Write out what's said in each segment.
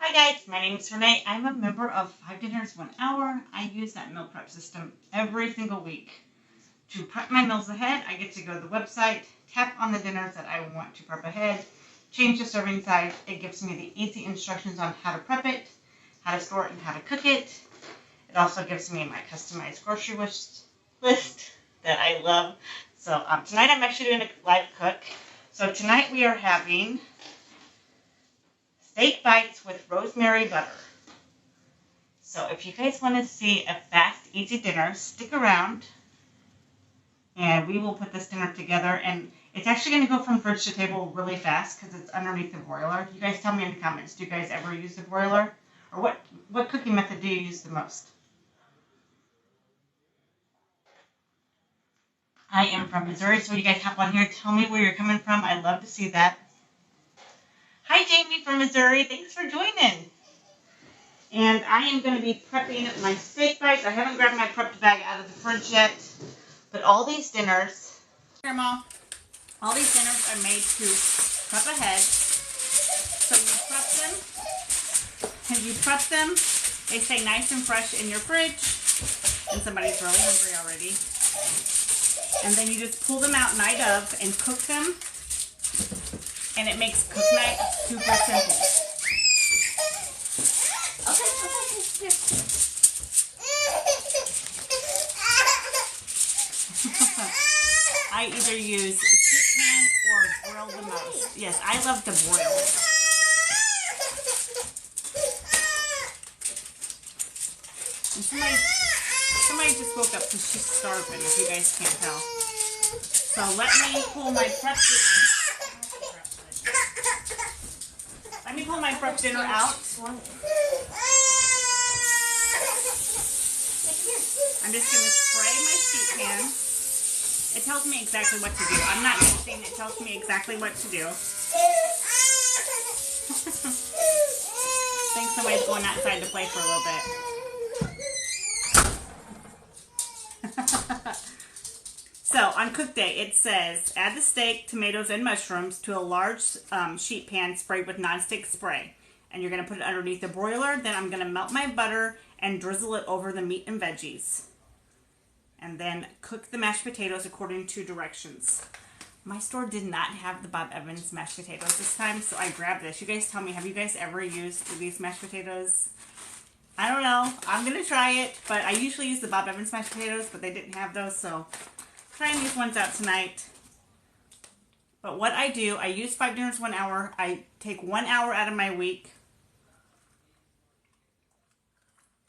Hi guys, my name is Renee. I'm a member of 5 Dinners 1 Hour. I use that meal prep system every single week. To prep my meals ahead, I get to go to the website, tap on the dinners that I want to prep ahead, change the serving size. It gives me the easy instructions on how to prep it, how to store it, and how to cook it. It also gives me my customized grocery list that I love. So tonight I'm actually doing a live cook. So tonight we are having steak bites with rosemary butter. So if you guys want to see a fast, easy dinner, stick around and we will put this dinner together. And it's actually going to go from fridge to table really fast because it's underneath the broiler. You guys tell me in the comments, do you guys ever use the broiler? Or what cooking method do you use the most? I am from Missouri, so you guys hop on here. Tell me where you're coming from. I'd love to see that. Hi, Jamie from Missouri. Thanks for joining. And I am going to be prepping my steak bites. I haven't grabbed my prepped bag out of the fridge yet. But all these dinners, Grandma, all these dinners are made to prep ahead. So you prep them, they stay nice and fresh in your fridge. And somebody's really hungry already. And then you just pull them out night of and cook them. And it makes cook night super simple. Okay, here. I either use sheet pan or broil the most. Yes, I love to broil. And somebody just woke up because she's starving, if you guys can't tell. So let me pull my prep dinner. Let me pull my prep dinner out. I'm just going to spray my sheet pan. It tells me exactly what to do. I'm not guessing. It tells me exactly what to do. I think somebody's going outside to play for a little bit. So, on cook day, it says, add the steak, tomatoes, and mushrooms to a large sheet pan sprayed with nonstick spray. And you're going to put it underneath the broiler. Then I'm going to melt my butter and drizzle it over the meat and veggies. And then cook the mashed potatoes according to directions. My store did not have the Bob Evans mashed potatoes this time, so I grabbed this. You guys tell me, have you guys ever used these mashed potatoes? I don't know. I'm going to try it, but I usually use the Bob Evans mashed potatoes, but they didn't have those, so trying these ones out tonight. But what I do, I use 5 Dinners 1 Hour. I take 1 hour out of my week.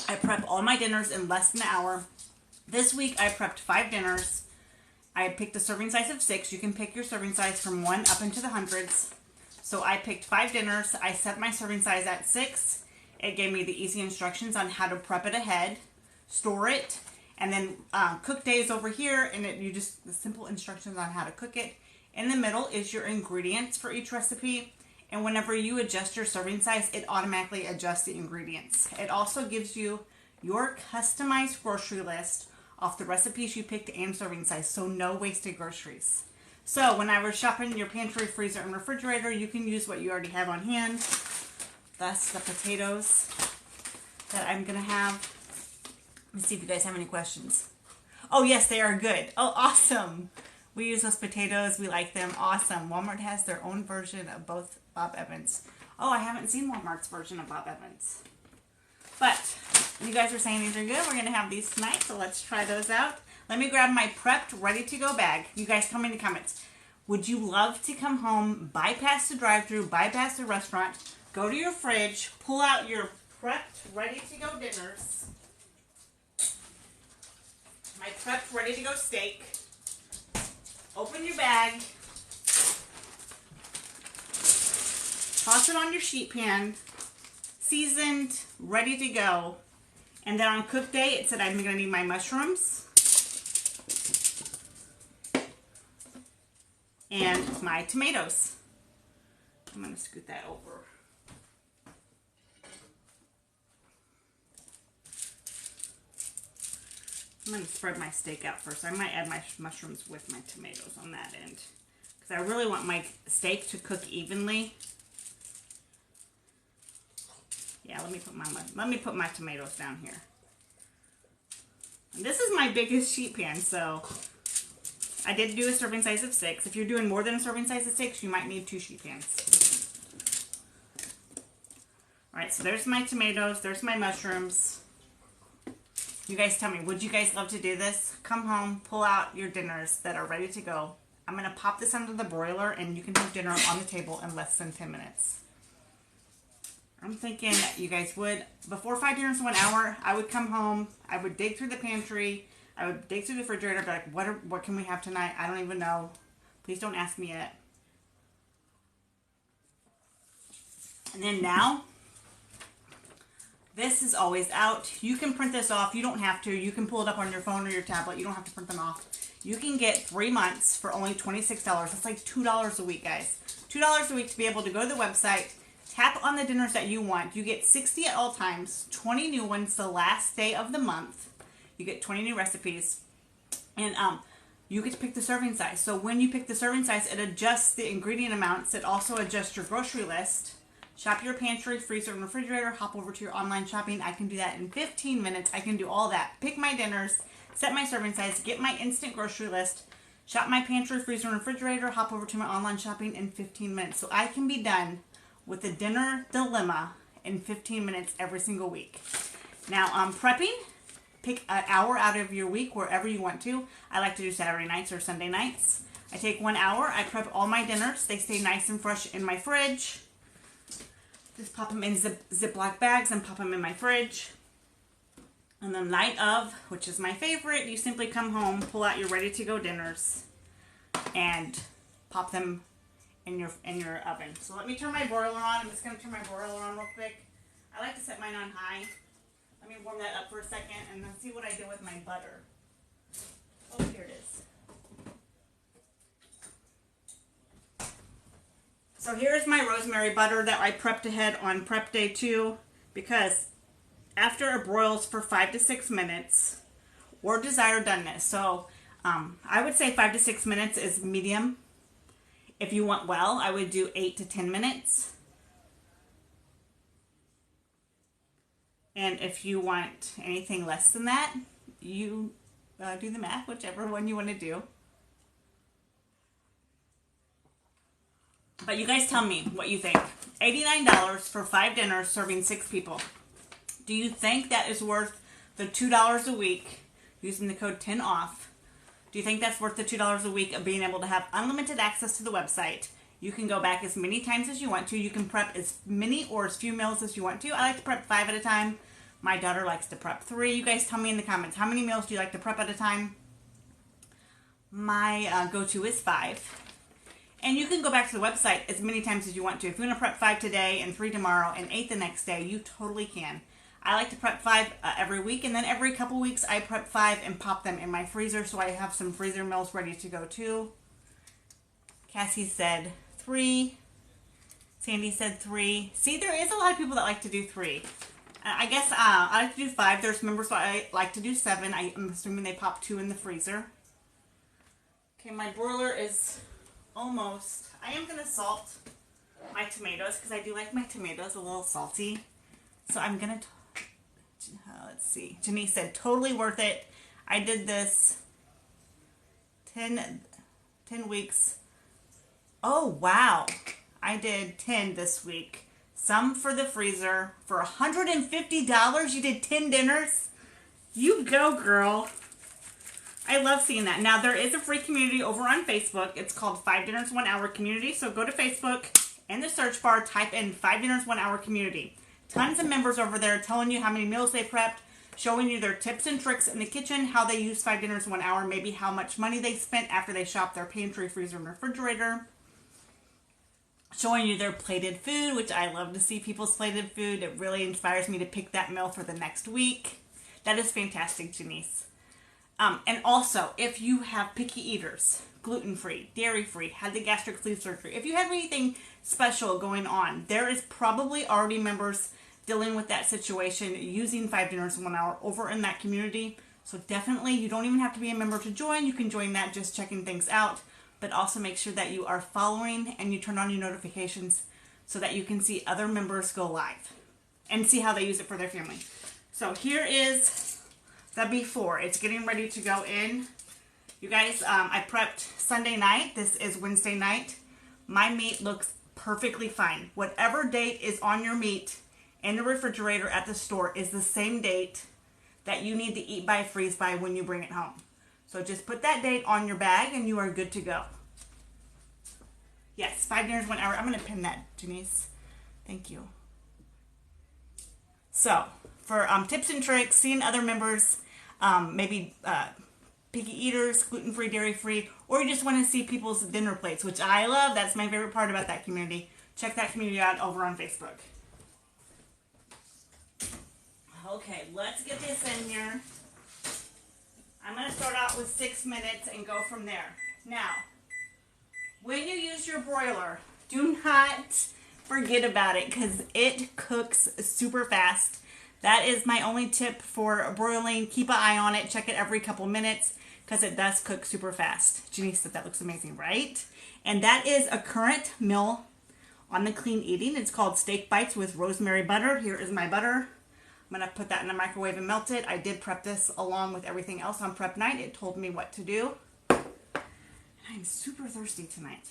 I prep all my dinners in less than an hour. This week I prepped 5 dinners. I picked a serving size of 6. You can pick your serving size from 1 up into the hundreds. So I picked 5 dinners. I set my serving size at 6. It gave me the easy instructions on how to prep it ahead, store it, and then cook days over here, and the simple instructions on how to cook it. In the middle is your ingredients for each recipe. And whenever you adjust your serving size, it automatically adjusts the ingredients. It also gives you your customized grocery list off the recipes you picked and serving size, so no wasted groceries. So when I was shopping in your pantry, freezer, and refrigerator, you can use what you already have on hand. That's the potatoes that I'm going to have. Let me see if you guys have any questions. Oh, yes, they are good. Oh, awesome. We use those potatoes. We like them. Awesome. Walmart has their own version of both Bob Evans. Oh, I haven't seen Walmart's version of Bob Evans. But you guys are saying these are good. We're going to have these tonight, so let's try those out. Let me grab my prepped, ready-to-go bag. You guys tell me in the comments. Would you love to come home, bypass the drive-thru, bypass the restaurant, go to your fridge, pull out your prepped, ready-to-go dinners, my prepped, ready-to-go steak, open your bag, toss it on your sheet pan, seasoned, ready to go. And then on cook day, it said I'm going to need my mushrooms and my tomatoes. I'm going to scoot that over. I'm going to spread my steak out first. I might add my mushrooms with my tomatoes on that end, because I really want my steak to cook evenly. Yeah, let me put my tomatoes down here. And this is my biggest sheet pan, so I did do a serving size of 6. If you're doing more than a serving size of 6, you might need 2 sheet pans. Alright, so there's my tomatoes, there's my mushrooms. You guys tell me, would you guys love to do this? Come home, pull out your dinners that are ready to go. I'm going to pop this under the broiler and you can have dinner on the table in less than 10 minutes. I'm thinking you guys would, before 5 dinners in 1 hour, I would come home, I would dig through the pantry, I would dig through the refrigerator, be like, what can we have tonight? I don't even know. Please don't ask me yet. And then now, this is always out. You can print this off. You don't have to. You can pull it up on your phone or your tablet. You don't have to print them off. You can get 3 months for only $26. That's like $2 a week, guys. $2 a week to be able to go to the website, tap on the dinners that you want. You get 60 at all times, 20 new ones the last day of the month. You get 20 new recipes. And you get to pick the serving size. So when you pick the serving size, it adjusts the ingredient amounts. It also adjusts your grocery list. Shop your pantry, freezer, and refrigerator. Hop over to your online shopping. I can do that in 15 minutes. I can do all that. Pick my dinners, set my serving size, get my instant grocery list, shop my pantry, freezer, and refrigerator, hop over to my online shopping in 15 minutes. So I can be done with the dinner dilemma in 15 minutes every single week. Now, prepping, pick an hour out of your week wherever you want to. I like to do Saturday nights or Sunday nights. I take 1 hour. I prep all my dinners. They stay nice and fresh in my fridge. Just pop them in Ziploc bags and pop them in my fridge. And the night of, which is my favorite, you simply come home, pull out your ready-to-go dinners, and pop them in your oven. So let me turn my broiler on. I'm just going to turn my broiler on real quick. I like to set mine on high. Let me warm that up for a second and then see what I did with my butter. Oh, here it is. So here's my rosemary butter that I prepped ahead on prep day 2, because after it broils for 5 to 6 minutes, or desired doneness. So I would say 5 to 6 minutes is medium. If you want well, I would do 8 to 10 minutes. And if you want anything less than that, you do the math, whichever one you want to do. But you guys tell me what you think. $89 for 5 dinners serving 6 people. Do you think that is worth the $2 a week using the code 10OFF? Do you think that's worth the $2 a week of being able to have unlimited access to the website? You can go back as many times as you want to. You can prep as many or as few meals as you want to. I like to prep 5 at a time. My daughter likes to prep 3. You guys tell me in the comments, how many meals do you like to prep at a time? My go-to is 5. And you can go back to the website as many times as you want to. If you want to prep 5 today and 3 tomorrow and 8 the next day, you totally can. I like to prep 5 every week, and then every couple weeks I prep 5 and pop them in my freezer so I have some freezer meals ready to go too. Cassie said 3. Sandy said 3. See, there is a lot of people that like to do 3. I guess I like to do 5. There's members that I like to do 7. I'm assuming they pop 2 in the freezer. Okay, my broiler is almost. I am going to salt my tomatoes because I do like my tomatoes a little salty. So I'm going to, let's see. Janice said totally worth it. I did this 10 weeks. Oh, wow. I did 10 this week. Some for the freezer. For $150, you did 10 dinners? You go, girl. I love seeing that. Now, there is a free community over on Facebook. It's called 5 Dinners 1 Hour Community. So go to Facebook, in the search bar, type in 5 Dinners 1 Hour Community. Tons of members over there telling you how many meals they prepped, showing you their tips and tricks in the kitchen, how they use 5 dinners in 1 hour, maybe how much money they spent after they shopped their pantry, freezer, and refrigerator. Showing you their plated food, which I love to see people's plated food. It really inspires me to pick that meal for the next week. That is fantastic, Janice. And also, if you have picky eaters, gluten-free, dairy-free, had the gastric sleeve surgery, if you have anything special going on, there is probably already members dealing with that situation using 5 dinners in 1 hour over in that community. So definitely, you don't even have to be a member to join. You can join that just checking things out. But also make sure that you are following and you turn on your notifications so that you can see other members go live. and see how they use it for their family. So here is the before. It's getting ready to go in. You guys, I prepped Sunday night. This is Wednesday night. My meat looks perfectly fine. Whatever date is on your meat in the refrigerator at the store is the same date that you need to eat by, freeze by when you bring it home. So just put that date on your bag and you are good to go. Yes, 5 dinners, 1 hour. I'm going to pin that, Janice. Thank you. So, for tips and tricks, seeing other members, maybe picky eaters, gluten-free, dairy-free, or you just want to see people's dinner plates, which I love. That's my favorite part about that community. Check that community out over on Facebook. Okay, let's get this in here. I'm going to start out with 6 minutes and go from there. Now, when you use your broiler, do not forget about it because it cooks super fast. That is my only tip for broiling. Keep an eye on it. Check it every couple minutes because it does cook super fast. Janice said that looks amazing, right? And that is a current meal on the Clean Eating. It's called Steak Bites with Rosemary Butter. Here is my butter. I'm going to put that in the microwave and melt it. I did prep this along with everything else on prep night. It told me what to do. I'm super thirsty tonight.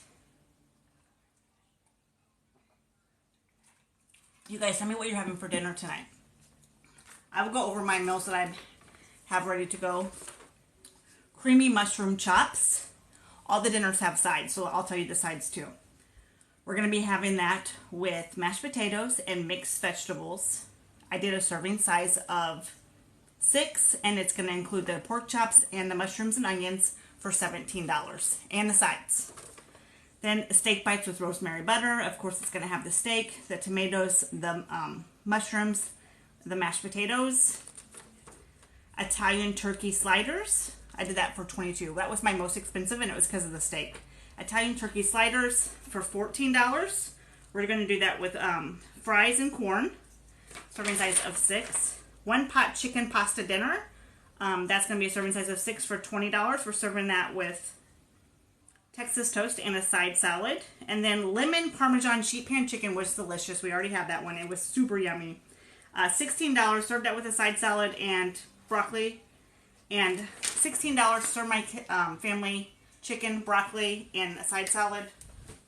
You guys, tell me what you're having for dinner tonight. I will go over my meals that I have ready to go. Creamy mushroom chops. All the dinners have sides, so I'll tell you the sides too. We're going to be having that with mashed potatoes and mixed vegetables. I did a serving size of 6, and it's going to include the pork chops and the mushrooms and onions for $17, and the sides. Then steak bites with rosemary butter. Of course, it's going to have the steak, the tomatoes, the mushrooms, the mashed potatoes. Italian turkey sliders. I did that for $22. That was my most expensive, and it was because of the steak. Italian turkey sliders for $14. We're going to do that with fries and corn. Serving size of 6. 1 pot chicken pasta dinner. That's going to be a serving size of 6 for $20. We're serving that with Texas toast and a side salad. And then lemon Parmesan sheet pan chicken was delicious. We already had that one. It was super yummy. $16. Served that with a side salad and broccoli. And $16 serve my family chicken, broccoli, and a side salad.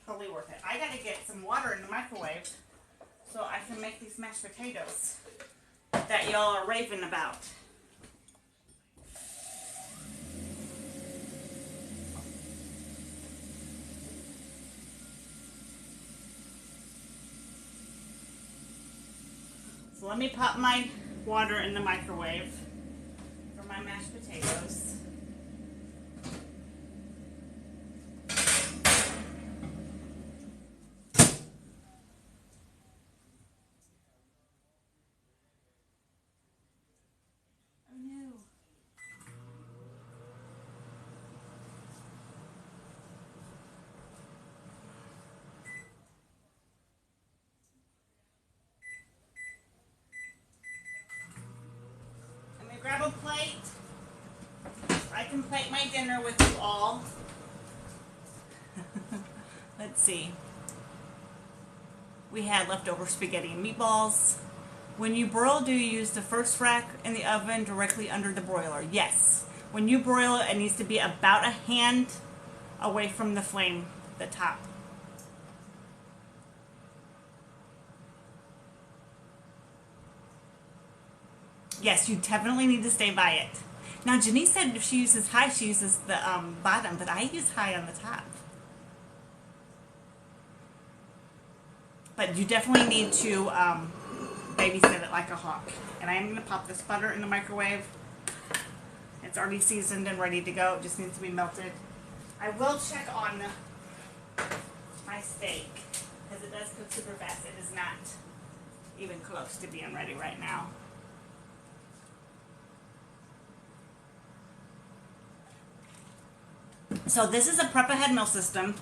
Totally worth it. I got to get some water in the microwave so I can make these mashed potatoes that y'all are raving about. So let me pop my water in the microwave for my mashed potatoes. Grab a plate. I can plate my dinner with you all. Let's see. We had leftover spaghetti and meatballs. When you broil, do you use the first rack in the oven directly under the broiler? Yes. When you broil it, it needs to be about a hand away from the flame, the top. Yes, you definitely need to stay by it. Now, Janice said if she uses high, she uses the bottom, but I use high on the top. But you definitely need to babysit it like a hawk. And I am going to pop this butter in the microwave. It's already seasoned and ready to go. It just needs to be melted. I will check on my steak because it does cook super fast. It is not even close to being ready right now. So this is a prep ahead meal system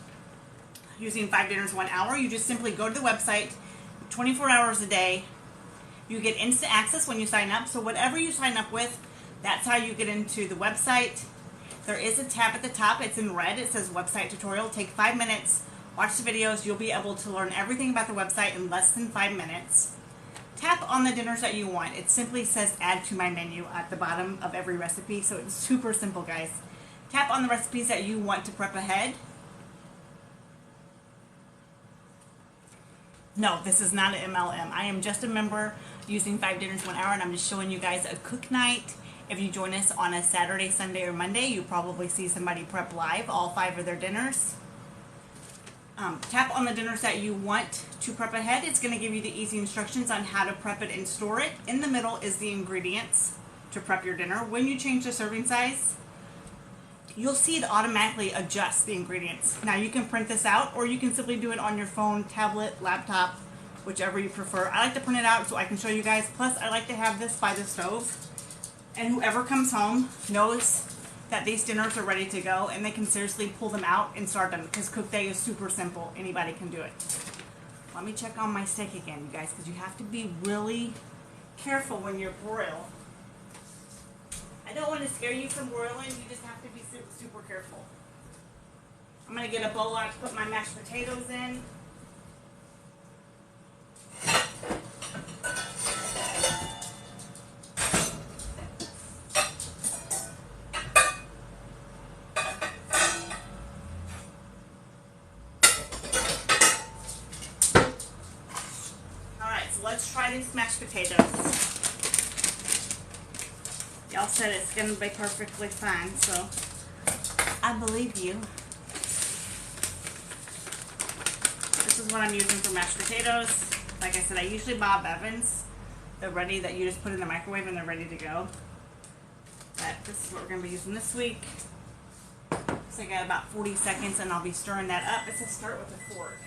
using 5 dinners, 1 hour. You just simply go to the website 24 hours a day. You get instant access when you sign up. So whatever you sign up with, that's how you get into the website. There is a tab at the top. It's in red. It says website tutorial. Take 5 minutes. Watch the videos. You'll be able to learn everything about the website in less than 5 minutes. Tap on the dinners that you want. It simply says add to my menu at the bottom of every recipe, so it's super simple, guys. Tap on the recipes that you want to prep ahead. No, this is not an MLM. I am just a member using 5 dinners 1 hour, and I'm just showing you guys a cook night. If you join us on a Saturday, Sunday, or Monday, you probably see somebody prep live all 5 of their dinners. Tap on the dinners that you want to prep ahead. It's going to give you the easy instructions on how to prep it and store it. In the middle is the ingredients to prep your dinner. When you change the serving size, you'll see it automatically adjust the ingredients. Now you can print this out, or you can simply do it on your phone, tablet, laptop, whichever you prefer. I like to print it out so I can show you guys. Plus, I like to have this by the stove, and whoever comes home knows that these dinners are ready to go, and they can seriously pull them out and start them, because cook day is super simple. Anybody can do it. Let me check on my steak again, you guys, because you have to be really careful when you broil. I don't want to scare you from broiling. You just have to be super careful. I'm going to get a bowl out to put my mashed potatoes in. Alright, so let's try these mashed potatoes. Y'all said it's going to be perfectly fine, so I believe you. This is what I'm using for mashed potatoes. Like I said, I usually Bob Evans. They're ready, that you just put in the microwave and they're ready to go. But this is what we're going to be using this week. So I got about 40 seconds and I'll be stirring that up. It says start with a fork.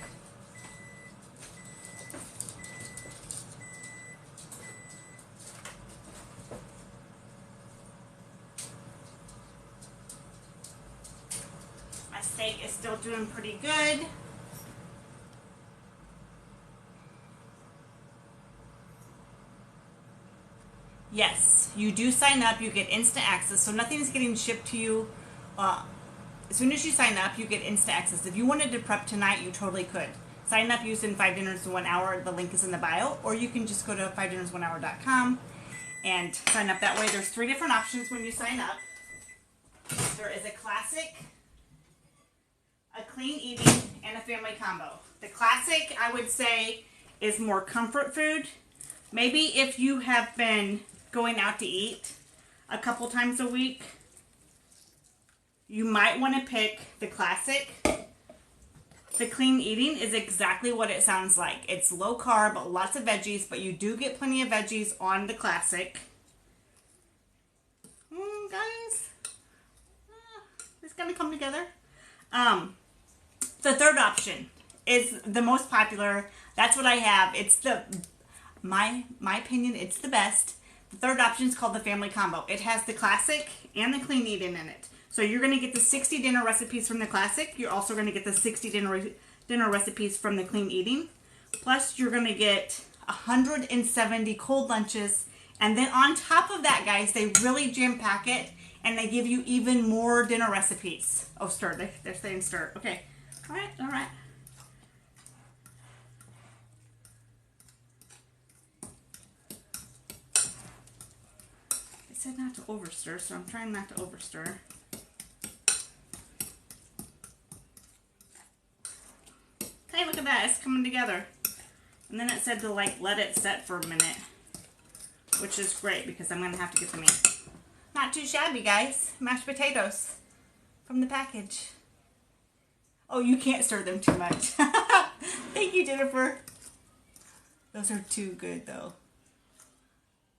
My steak is still doing pretty good. Yes, you do sign up, you get instant access, so nothing is getting shipped to you. As soon as you sign up, you get instant access. If you wanted to prep tonight, you totally could. Sign up using 5 dinners in 1 hour. The link is in the bio, or you can just go to 5dinnersone-hour.com and sign up that way. There's 3 different options when you sign up. There is a classic, a clean eating, and a family combo. The classic, I would say, is more comfort food. Maybe if you have been going out to eat a couple times a week, you might want to pick the classic. The clean eating is exactly what it sounds like. It's low carb, lots of veggies, but you do get plenty of veggies on the classic. Guys, it's gonna come together. The third option is the most popular. That's what I have. It's the my opinion, it's the best. The third option is called the family combo. It has the classic and the clean eating in it. So you're going to get the 60 dinner recipes from the classic. You're also going to get the 60 dinner recipes from the clean eating. Plus you're going to get 170 cold lunches. And then on top of that, guys, they really jam pack it and they give you even more dinner recipes. Oh, stir. They're saying stir. Okay. All right. All right. Said not to overstir, so I'm trying not to overstir. Hey, look at that, it's coming together. And then it said to let it set for a minute, which is great because I'm gonna have to get the meat. Not too shabby, guys. Mashed potatoes from the package. Oh, you can't stir them too much. Thank you, Jennifer. Those are too good though.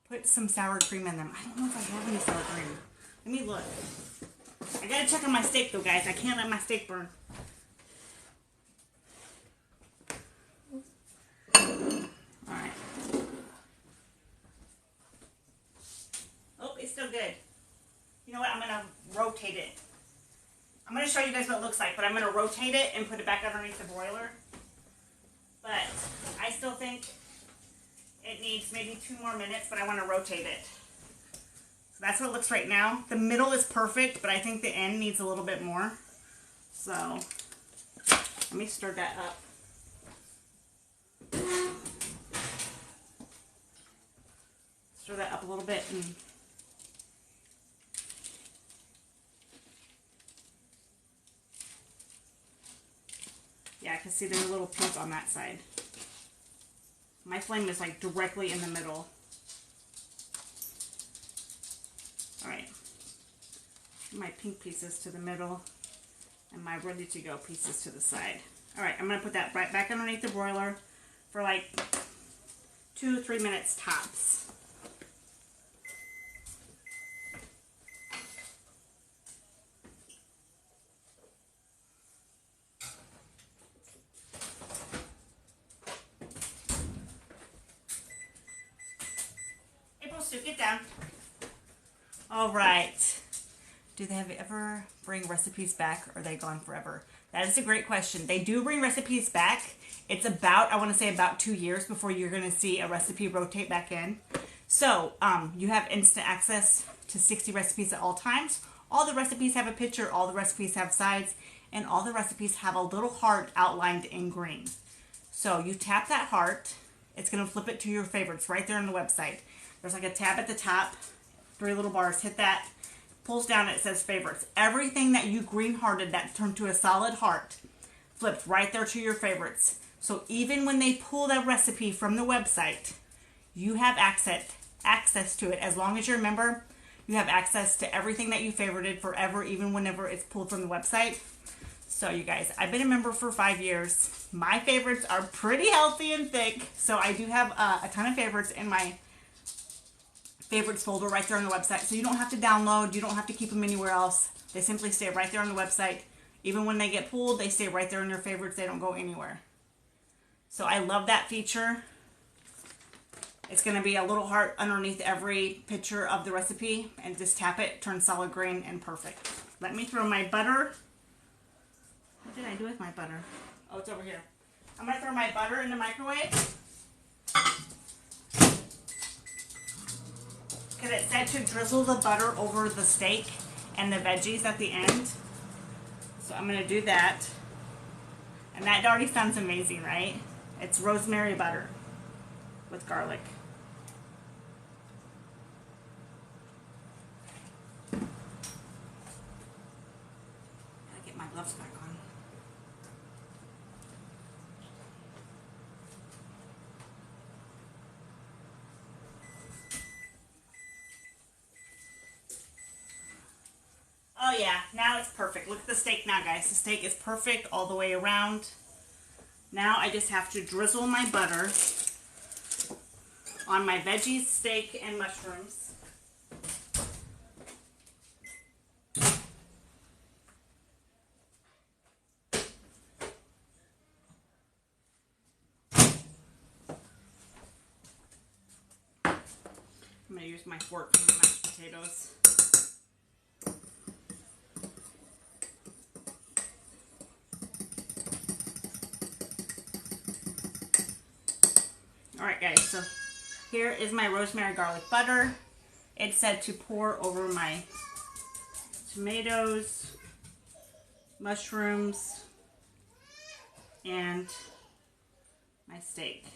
Put some sour cream in them. I don't know if I have any sour cream. Let me look. I gotta check on my steak though, guys. I can't let my steak burn. Alright. Oh, it's still good. You know what? I'm gonna rotate it. I'm gonna show you guys what it looks like, but I'm gonna rotate it and put it back underneath the broiler. But I still think it needs maybe 2 more minutes, but I want to rotate it. So that's what it looks right now. The middle is perfect, but I think the end needs a little bit more. So let me stir that up. bit and yeah, I can see there's a little piece on that side. My flame is like directly in the middle. Alright. My pink pieces to the middle and my ready to go pieces to the side. Alright, I'm going to put that right back underneath the broiler for like 2 to 3 minutes tops. Get down. All right. Do they ever bring recipes back, or are they gone forever? That is a great question. They do bring recipes back. It's about, I want to say about 2 years before you're going to see a recipe rotate back in. So you have instant access to 60 recipes at all times. All the recipes have a picture, all the recipes have sides, and all the recipes have a little heart outlined in green. So you tap that heart. It's going to flip it to your favorites right there on the website. There's like a tab at the top, 3 little bars, hit that, pulls down, it says favorites. Everything that you green hearted that turned to a solid heart flipped right there to your favorites. So even when they pull that recipe from the website, you have access to it. As long as you're a member, you have access to everything that you favorited forever, even whenever it's pulled from the website. So you guys, I've been a member for 5 years. My favorites are pretty healthy and thick, so I do have a ton of favorites in my favorites folder right there on the website. So you don't have to download, you don't have to keep them anywhere else. They simply stay right there on the website. Even when they get pulled, they stay right there in your favorites. They don't go anywhere. So I love that feature. It's going to be a little heart underneath every picture of the recipe, and just tap it, turn solid green, and perfect. Let me throw my butter. What did I do with my butter? Oh, it's over here. I'm going to throw my butter in the microwave. Because it said to drizzle the butter over the steak and the veggies at the end. So I'm going to do that. And that already sounds amazing, right? It's rosemary butter with garlic. Gotta get my gloves back on. Oh yeah, now it's perfect. Look at the steak now, guys. The steak is perfect all the way around. Now I just have to drizzle my butter on my veggies, steak, and mushrooms. I'm going to use my fork for the mashed potatoes. Alright guys, so here is my rosemary garlic butter. It said to pour over my tomatoes, mushrooms, and my steak.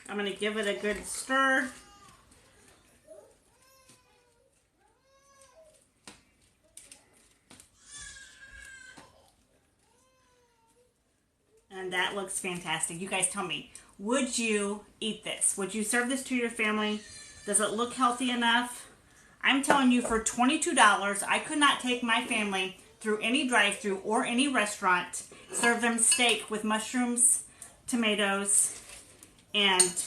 I'm going to give it a good stir. And that looks fantastic. You guys tell me, would you eat this? Would you serve this to your family? Does it look healthy enough? I'm telling you, for $22, I could not take my family through any drive-thru or any restaurant, serve them steak with mushrooms, tomatoes, and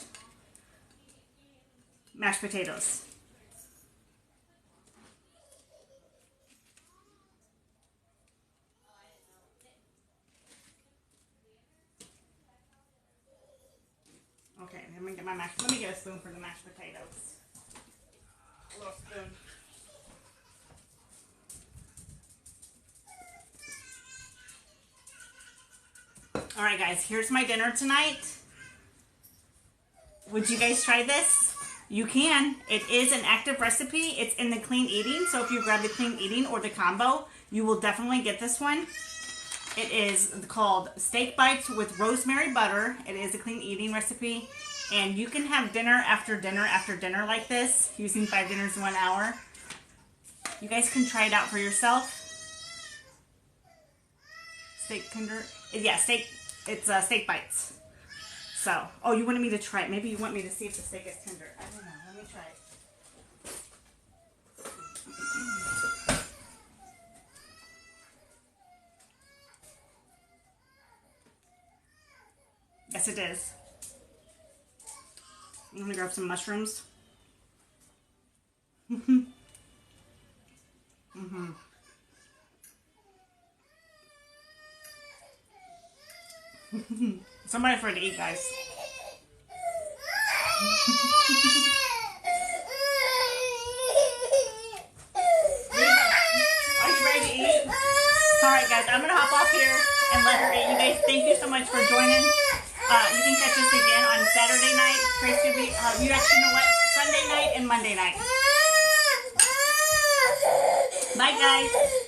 mashed potatoes. Okay, let me get a spoon for the mashed potatoes. A little spoon. Alright guys, here's my dinner tonight. Would you guys try this? You can. It is an active recipe. It's in the clean eating. So if you grab the clean eating or the combo, you will definitely get this one. It is called Steak Bites with Rosemary Butter. It is a clean eating recipe. And you can have dinner after dinner after dinner like this, using 5 dinners in 1 hour. You guys can try it out for yourself. Steak tender. Yeah, steak. It's Steak Bites. So, oh, you wanted me to try it. Maybe you want me to see if the steak is tender. I don't know. Let me try it. Yes, it is. I'm going to grab some mushrooms. Somebody for to eat, guys. Are you ready to eat? Alright guys, I'm going to hop off here and let her eat. You guys, thank you so much for joining. You can catch us again on Saturday night. Tracy will be, you actually know what? Sunday night and Monday night. Bye guys.